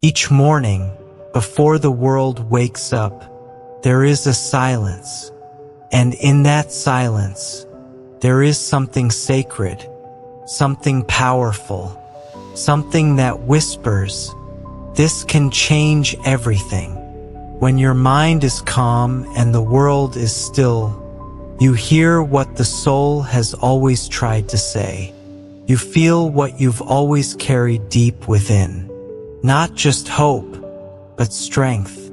Each morning, before the world wakes up, there is a silence. And in that silence, there is something sacred, something powerful, something that whispers, "This can change everything." When your mind is calm and the world is still, you hear what the soul has always tried to say. You feel what you've always carried deep within. Not just hope, but strength.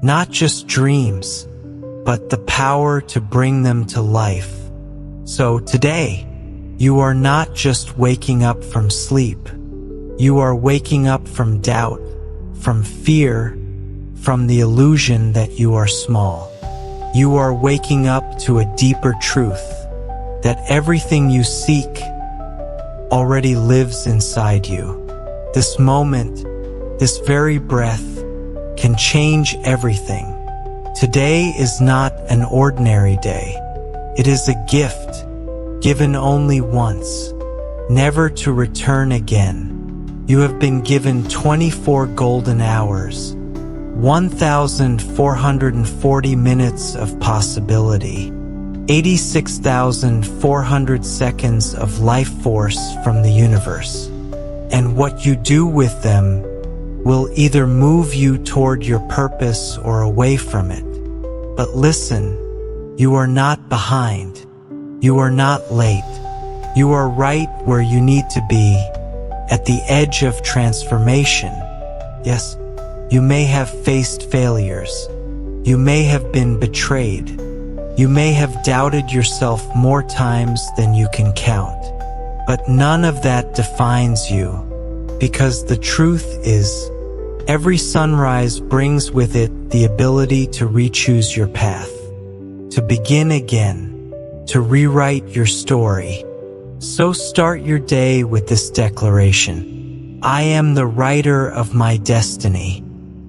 Not just dreams, but the power to bring them to life. So today, you are not just waking up from sleep. You are waking up from doubt, from fear, from the illusion that you are small. You are waking up to a deeper truth, that everything you seek already lives inside you. This moment, this very breath, can change everything. Today is not an ordinary day. It is a gift, given only once, never to return again. You have been given 24 golden hours, 1,440 minutes of possibility, 86,400 seconds of life force from the universe. And what you do with them will either move you toward your purpose or away from it. But listen, you are not behind. You are not late. You are right where you need to be, at the edge of transformation. Yes, you may have faced failures. You may have been betrayed. You may have doubted yourself more times than you can count. But none of that defines you, because the truth is, every sunrise brings with it the ability to re-choose your path, to begin again, to rewrite your story. So start your day with this declaration. I am the writer of my destiny.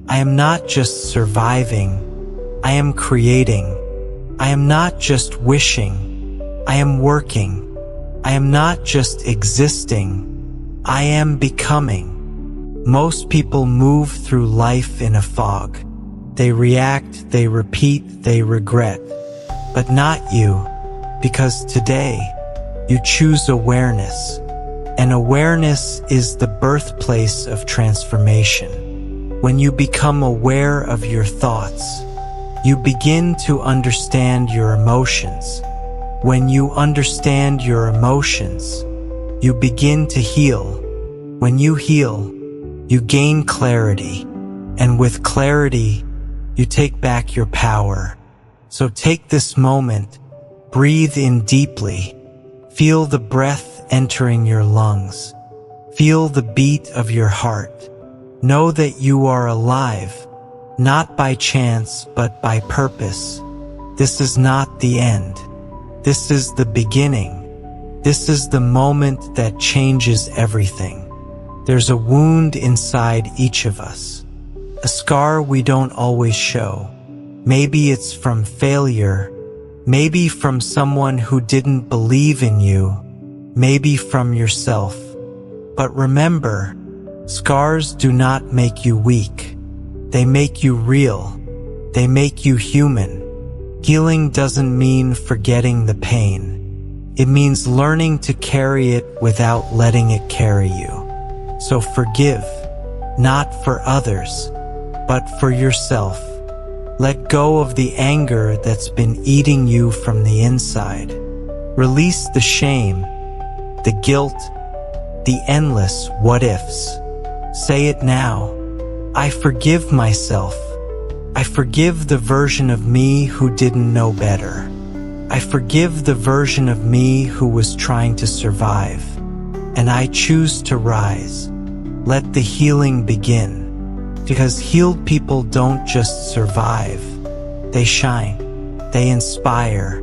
I am not just surviving. I am creating. I am not just wishing. I am working. I am not just existing. I am becoming. Most people move through life in a fog. They react, they repeat, they regret. But not you, because today, you choose awareness. And awareness is the birthplace of transformation. When you become aware of your thoughts, you begin to understand your emotions. When you understand your emotions, you begin to heal. When you heal, you gain clarity, and with clarity, you take back your power. So take this moment, breathe in deeply, feel the breath entering your lungs, feel the beat of your heart. Know that you are alive, not by chance but by purpose. This is not the end. This is the beginning. This is the moment that changes everything. There's a wound inside each of us, a scar we don't always show. Maybe it's from failure, maybe from someone who didn't believe in you, maybe from yourself. But remember, scars do not make you weak. They make you real. They make you human. Healing doesn't mean forgetting the pain. It means learning to carry it without letting it carry you. So forgive, not for others, but for yourself. Let go of the anger that's been eating you from the inside. Release the shame, the guilt, the endless what-ifs. Say it now. I forgive myself. I forgive the version of me who didn't know better. I forgive the version of me who was trying to survive. And I choose to rise. Let the healing begin. Because healed people don't just survive. They shine. They inspire.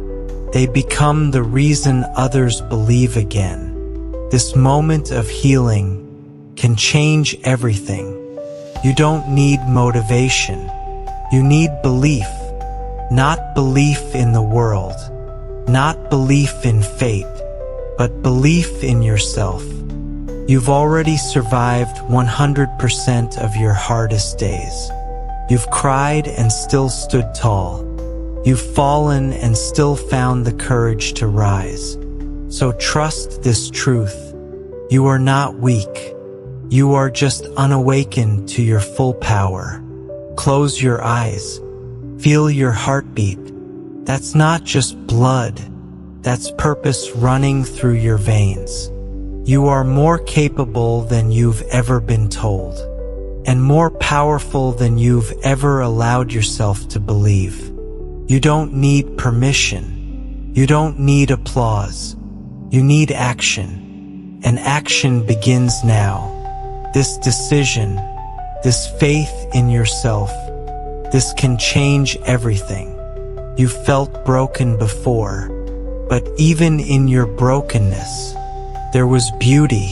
They become the reason others believe again. This moment of healing can change everything. You don't need motivation. You need belief. Not belief in the world. Not belief in fate. But belief in yourself. You've already survived 100% of your hardest days. You've cried and still stood tall. You've fallen and still found the courage to rise. So trust this truth. You are not weak. You are just unawakened to your full power. Close your eyes. Feel your heartbeat. That's not just blood. That's purpose running through your veins. You are more capable than you've ever been told, and more powerful than you've ever allowed yourself to believe. You don't need permission. You don't need applause. You need action. And action begins now. This decision, this faith in yourself, this can change everything. You felt broken before, but even in your brokenness, there was beauty.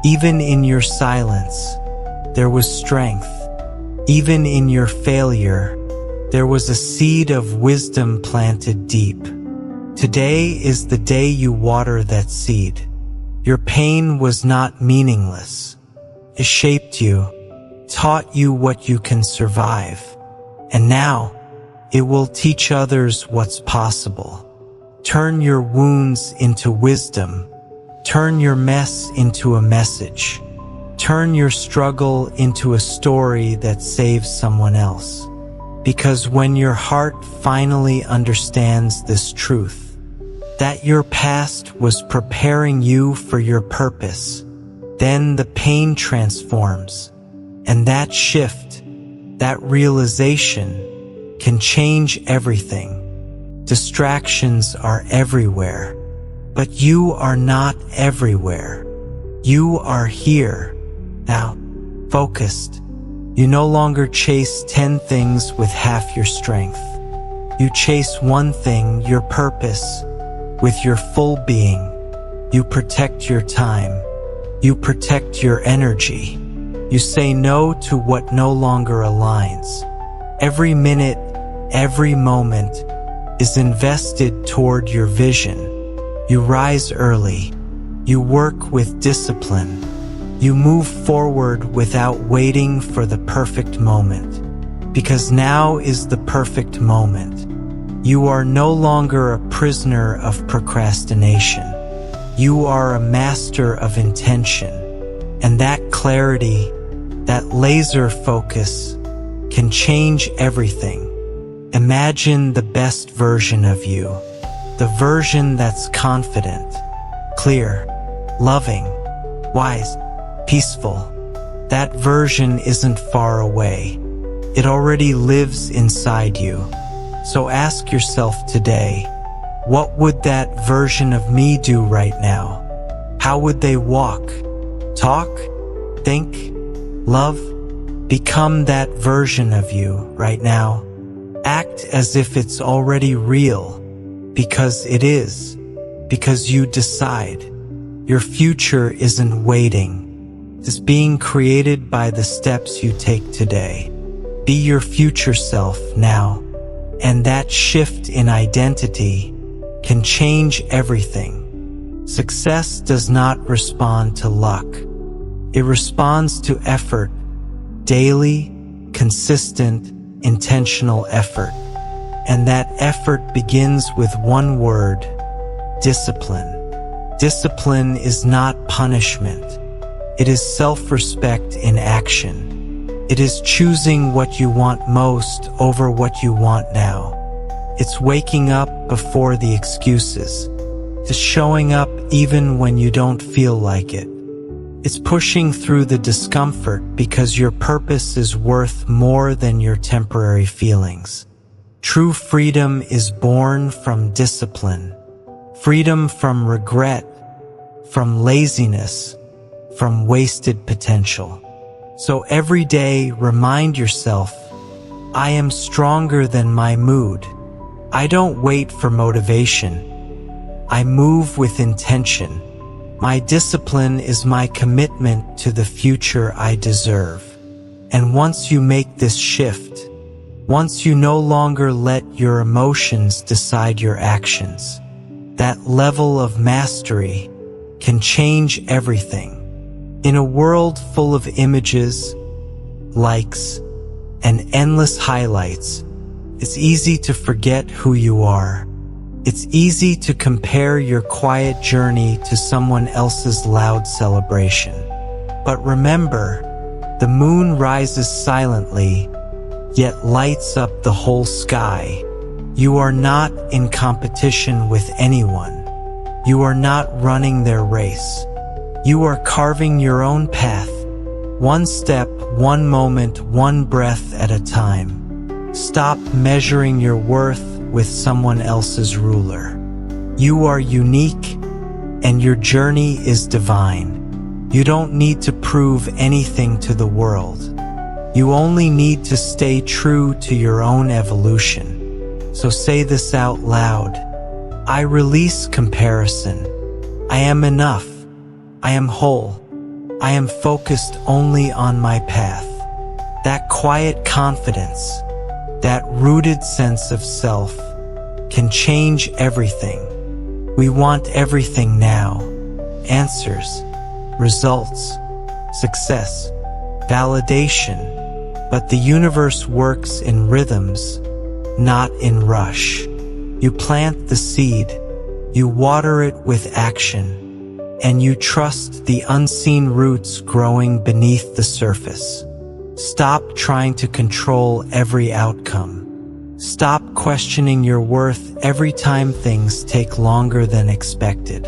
Even in your silence, there was strength. Even in your failure, there was a seed of wisdom planted deep. Today is the day you water that seed. Your pain was not meaningless. It shaped you, taught you what you can survive. And now, it will teach others what's possible. Turn your wounds into wisdom. Turn your mess into a message. Turn your struggle into a story that saves someone else. Because when your heart finally understands this truth, that your past was preparing you for your purpose, then the pain transforms. And that shift, that realization, can change everything. Distractions are everywhere. But you are not everywhere. You are here, now, focused. You no longer chase 10 things with half your strength. You chase one thing, your purpose, with your full being. You protect your time. You protect your energy. You say no to what no longer aligns. Every minute, every moment is invested toward your vision. You rise early. You work with discipline. You move forward without waiting for the perfect moment. Because now is the perfect moment. You are no longer a prisoner of procrastination. You are a master of intention. And that clarity, that laser focus, can change everything. Imagine the best version of you. The version that's confident, clear, loving, wise, peaceful. That version isn't far away. It already lives inside you. So ask yourself today, what would that version of me do right now? How would they walk, talk, think, love? Become that version of you right now. Act as if it's already real. Because it is. Because you decide. Your future isn't waiting. It's being created by the steps you take today. Be your future self now. And that shift in identity can change everything. Success does not respond to luck. It responds to effort. Daily, consistent, intentional effort. And that effort begins with one word: discipline. Discipline is not punishment. It is self-respect in action. It is choosing what you want most over what you want now. It's waking up before the excuses. It's showing up even when you don't feel like it. It's pushing through the discomfort because your purpose is worth more than your temporary feelings. True freedom is born from discipline. Freedom from regret, from laziness, from wasted potential. So every day, remind yourself, I am stronger than my mood. I don't wait for motivation. I move with intention. My discipline is my commitment to the future I deserve. And once you make this shift, once you no longer let your emotions decide your actions, that level of mastery can change everything. In a world full of images, likes, and endless highlights, it's easy to forget who you are. It's easy to compare your quiet journey to someone else's loud celebration. But remember, the moon rises silently, yet lights up the whole sky. You are not in competition with anyone. You are not running their race. You are carving your own path, one step, one moment, one breath at a time. Stop measuring your worth with someone else's ruler. You are unique, and your journey is divine. You don't need to prove anything to the world. You only need to stay true to your own evolution. So say this out loud. I release comparison. I am enough. I am whole. I am focused only on my path. That quiet confidence, that rooted sense of self, can change everything. We want everything now. Answers, results, success, validation. But the universe works in rhythms, not in rush. You plant the seed, you water it with action, and you trust the unseen roots growing beneath the surface. Stop trying to control every outcome. Stop questioning your worth every time things take longer than expected.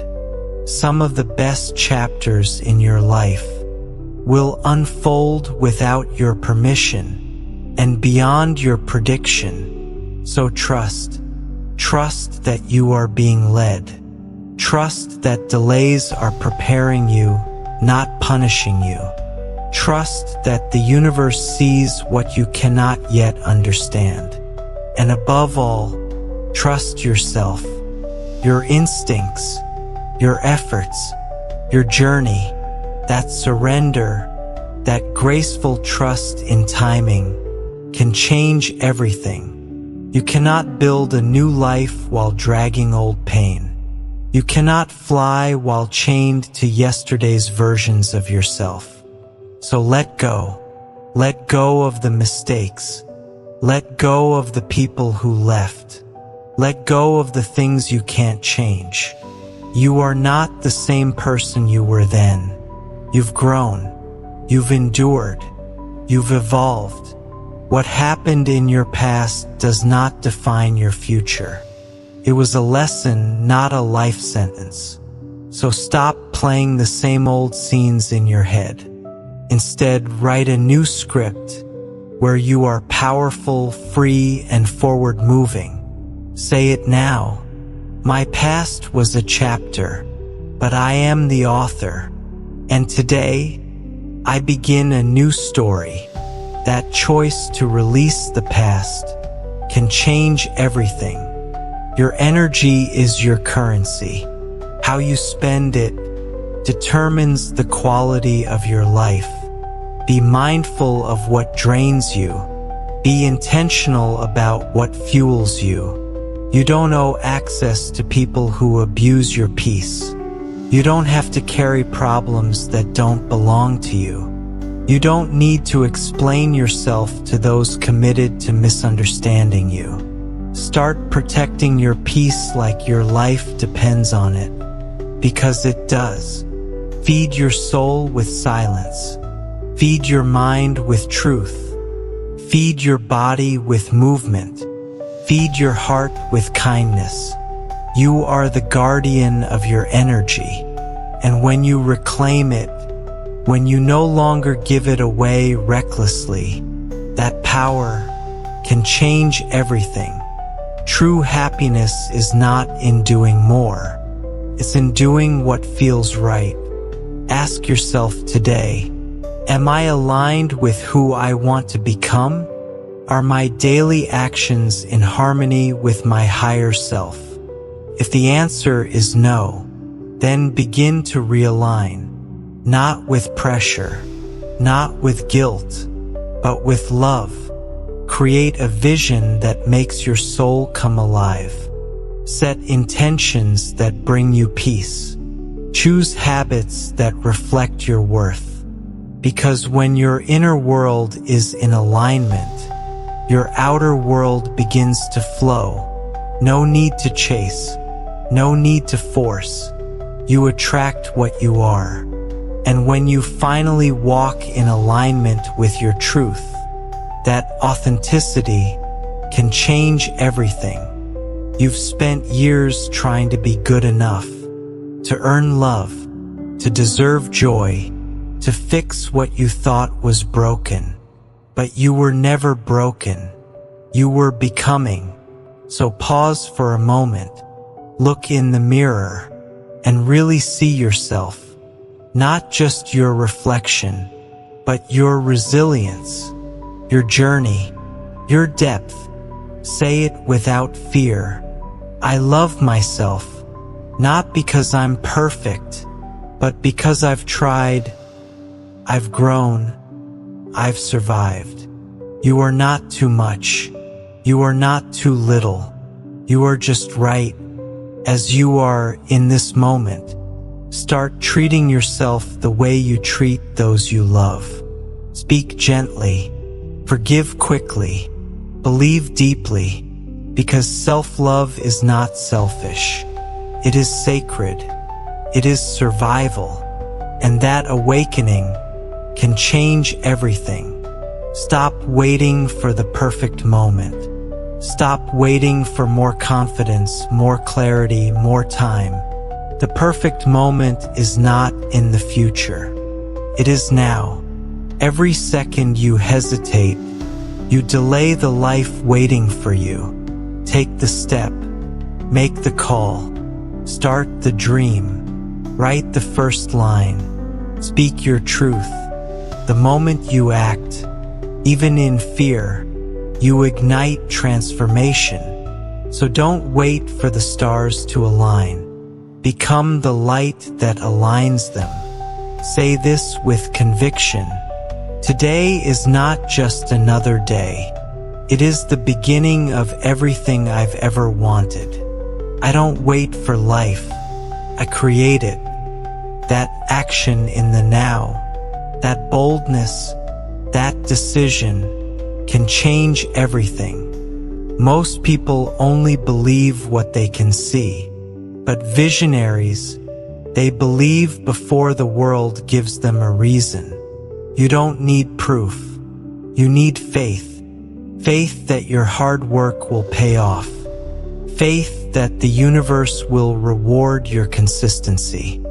Some of the best chapters in your life will unfold without your permission and beyond your prediction. So trust that you are being led. Trust that delays are preparing you, not punishing you. Trust that the universe sees what you cannot yet understand. And above all, trust yourself, your instincts, your efforts, your journey. That surrender, that graceful trust in timing, can change everything. You cannot build a new life while dragging old pain. You cannot fly while chained to yesterday's versions of yourself. So let go. Let go of the mistakes. Let go of the people who left. Let go of the things you can't change. You are not the same person you were then. You've grown. You've endured. You've evolved. What happened in your past does not define your future. It was a lesson, not a life sentence. So stop playing the same old scenes in your head. Instead, write a new script where you are powerful, free, and forward-moving. Say it now. My past was a chapter, but I am the author. And today, I begin a new story. That choice to release the past can change everything. Your energy is your currency. How you spend it determines the quality of your life. Be mindful of what drains you. Be intentional about what fuels you. You don't owe access to people who abuse your peace. You don't have to carry problems that don't belong to you. You don't need to explain yourself to those committed to misunderstanding you. Start protecting your peace like your life depends on it, because it does. Feed your soul with silence. Feed your mind with truth. Feed your body with movement. Feed your heart with kindness. You are the guardian of your energy, and when you reclaim it, when you no longer give it away recklessly, that power can change everything. True happiness is not in doing more. It's in doing what feels right. Ask yourself today, am I aligned with who I want to become? Are my daily actions in harmony with my higher self? If the answer is no, then begin to realign. Not with pressure, not with guilt, but with love. Create a vision that makes your soul come alive. Set intentions that bring you peace. Choose habits that reflect your worth. Because when your inner world is in alignment, your outer world begins to flow. No need to chase, no need to force. You attract what you are. And when you finally walk in alignment with your truth, that authenticity can change everything. You've spent years trying to be good enough, to earn love, to deserve joy, to fix what you thought was broken. But you were never broken. You were becoming. So pause for a moment, look in the mirror, and really see yourself. Not just your reflection, but your resilience, your journey, your depth. Say it without fear. I love myself, not because I'm perfect, but because I've tried, I've grown, I've survived. You are not too much. You are not too little. You are just right as you are in this moment. Start treating yourself the way you treat those you love. Speak gently, forgive quickly, believe deeply, because self-love is not selfish. It is sacred. It is survival. And that awakening can change everything. Stop waiting for the perfect moment. Stop waiting for more confidence, more clarity, more time. The perfect moment is not in the future. It is now. Every second you hesitate, you delay the life waiting for you. Take the step. Make the call. Start the dream. Write the first line. Speak your truth. The moment you act, even in fear, you ignite transformation. So don't wait for the stars to align. Become the light that aligns them. Say this with conviction. Today is not just another day. It is the beginning of everything I've ever wanted. I don't wait for life. I create it. That action in the now, that boldness, that decision can change everything. Most people only believe what they can see. But visionaries, they believe before the world gives them a reason. You don't need proof. You need faith. Faith that your hard work will pay off. Faith that the universe will reward your consistency.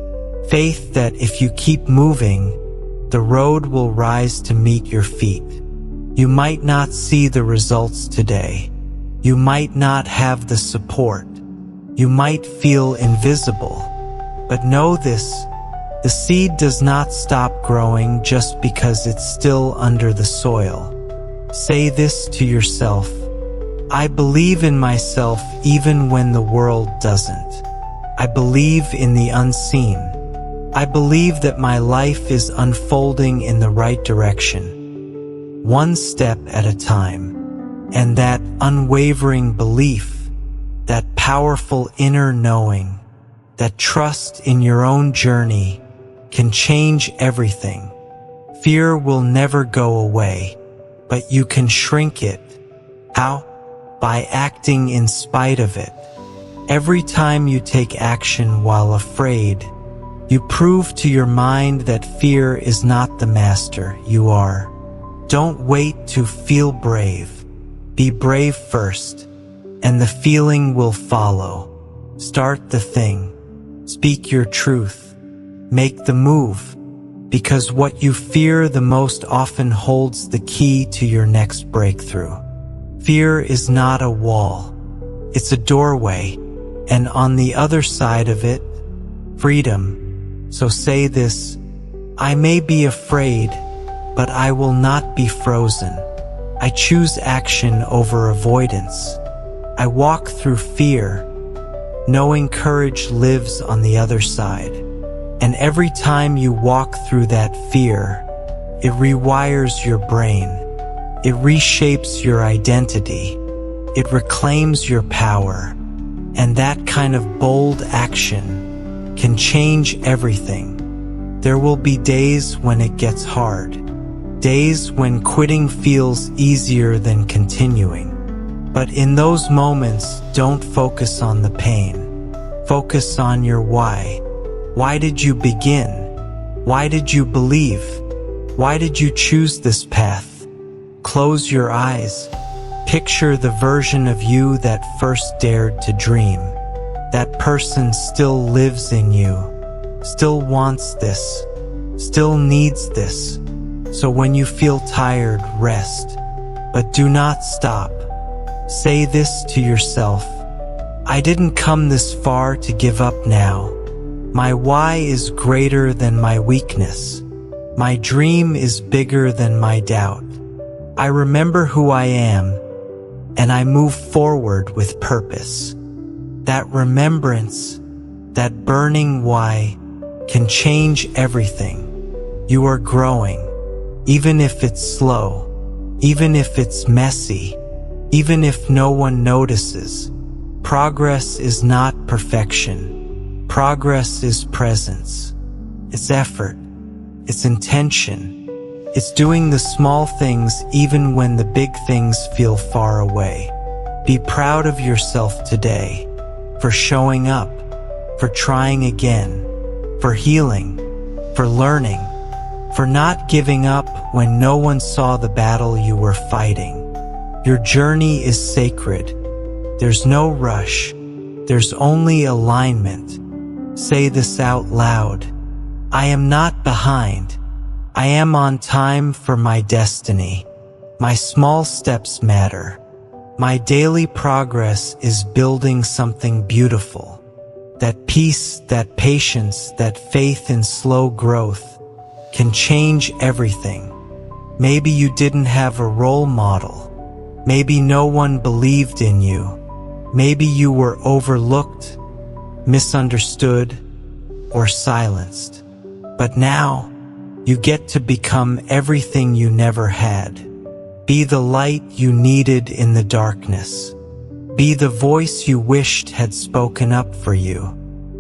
Faith that if you keep moving, the road will rise to meet your feet. You might not see the results today. You might not have the support. You might feel invisible, but know this, the seed does not stop growing just because it's still under the soil. Say this to yourself, I believe in myself even when the world doesn't. I believe in the unseen. I believe that my life is unfolding in the right direction, one step at a time, and that unwavering belief, that powerful inner knowing, that trust in your own journey can change everything. Fear will never go away, but you can shrink it. How? By acting in spite of it. Every time you take action while afraid, you prove to your mind that fear is not the master you are. Don't wait to feel brave. Be brave first. And the feeling will follow. Start the thing. Speak your truth. Make the move. Because what you fear the most often holds the key to your next breakthrough. Fear is not a wall. It's a doorway. And on the other side of it, freedom. So say this, I may be afraid, but I will not be frozen. I choose action over avoidance. I walk through fear, knowing courage lives on the other side. And every time you walk through that fear, it rewires your brain. It reshapes your identity. It reclaims your power. And that kind of bold action can change everything. There will be days when it gets hard, days when quitting feels easier than continuing. But in those moments, don't focus on the pain. Focus on your why. Why did you begin? Why did you believe? Why did you choose this path? Close your eyes. Picture the version of you that first dared to dream. That person still lives in you, still wants this, still needs this. So when you feel tired, rest. But do not stop. Say this to yourself: I didn't come this far to give up now. My why is greater than my weakness. My dream is bigger than my doubt. I remember who I am, and I move forward with purpose. That remembrance, that burning why, can change everything. You are growing, even if it's slow, even if it's messy, even if no one notices. Progress is not perfection. Progress is presence. It's effort. It's intention. It's doing the small things even when the big things feel far away. Be proud of yourself today, for showing up, for trying again, for healing, for learning, for not giving up when no one saw the battle you were fighting. Your journey is sacred. There's no rush. There's only alignment. Say this out loud: I am not behind. I am on time for my destiny. My small steps matter. My daily progress is building something beautiful. That peace, that patience, that faith in slow growth can change everything. Maybe you didn't have a role model. Maybe no one believed in you. Maybe you were overlooked, misunderstood, or silenced. But now, you get to become everything you never had. Be the light you needed in the darkness. Be the voice you wished had spoken up for you.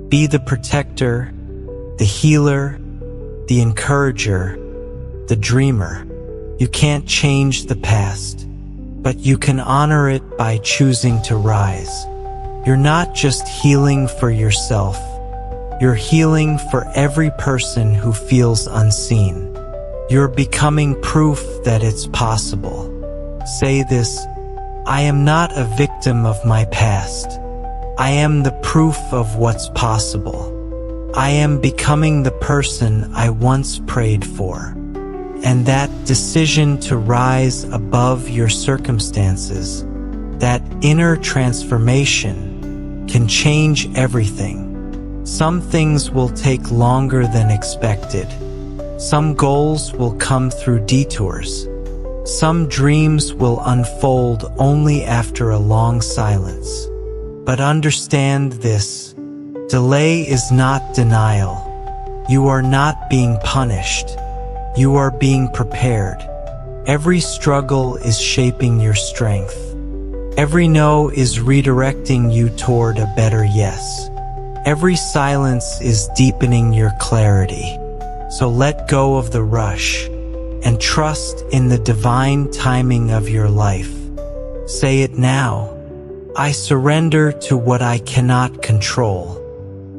Be the protector, the healer, the encourager, the dreamer. You can't change the past, but you can honor it by choosing to rise. You're not just healing for yourself. You're healing for every person who feels unseen. You're becoming proof that it's possible. Say this: I am not a victim of my past. I am the proof of what's possible. I am becoming the person I once prayed for. And that decision to rise above your circumstances, that inner transformation, can change everything. Some things will take longer than expected. Some goals will come through detours. Some dreams will unfold only after a long silence. But understand this: delay is not denial. You are not being punished. You are being prepared. Every struggle is shaping your strength. Every no is redirecting you toward a better yes. Every silence is deepening your clarity. So let go of the rush and trust in the divine timing of your life. Say it now: I surrender to what I cannot control.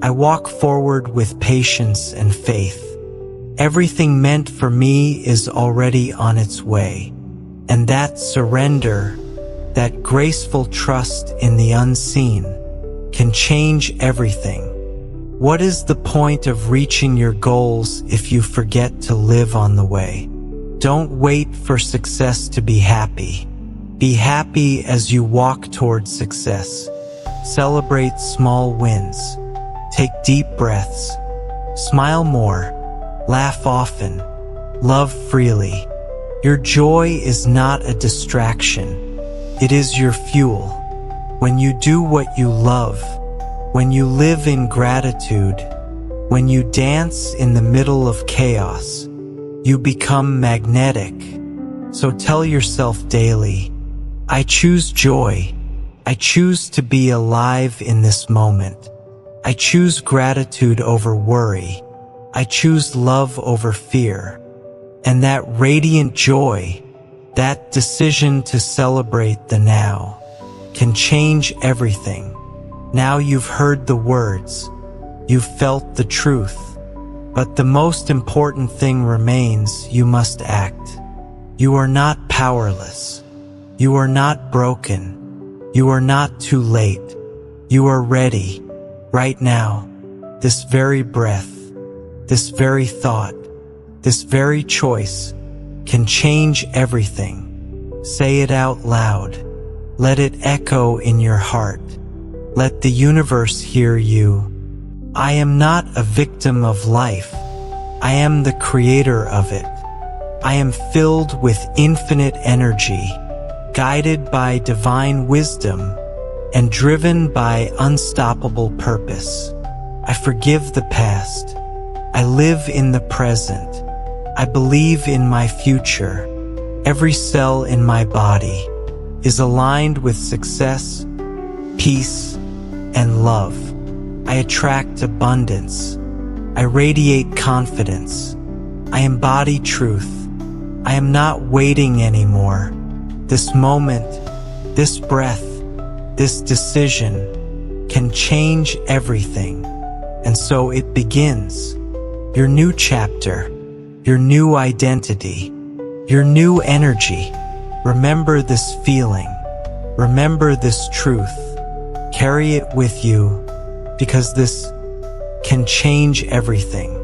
I walk forward with patience and faith. Everything meant for me is already on its way. And that surrender, that graceful trust in the unseen, can change everything. What is the point of reaching your goals if you forget to live on the way? Don't wait for success to be happy. Be happy as you walk towards success. Celebrate small wins. Take deep breaths. Smile more. Laugh often. Love freely. Your joy is not a distraction. It is your fuel. When you do what you love, when you live in gratitude, when you dance in the middle of chaos, you become magnetic. So tell yourself daily: I choose joy. I choose to be alive in this moment. I choose gratitude over worry. I choose love over fear. And that radiant joy, that decision to celebrate the now, can change everything. Now you've heard the words, you've felt the truth, but the most important thing remains: you must act. You are not powerless. You are not broken. You are not too late. You are ready, right now, this very breath, this very thought, this very choice can change everything. Say it out loud. Let it echo in your heart. Let the universe hear you. I am not a victim of life. I am the creator of it. I am filled with infinite energy, guided by divine wisdom, and driven by unstoppable purpose. I forgive the past. I live in the present. I believe in my future. Every cell in my body is aligned with success, peace, and love. I attract abundance. I radiate confidence. I embody truth. I am not waiting anymore. This moment, this breath, this decision can change everything. And so it begins. Your new chapter, your new identity, your new energy. Remember this feeling. Remember this truth. Carry it with you, because this can change everything.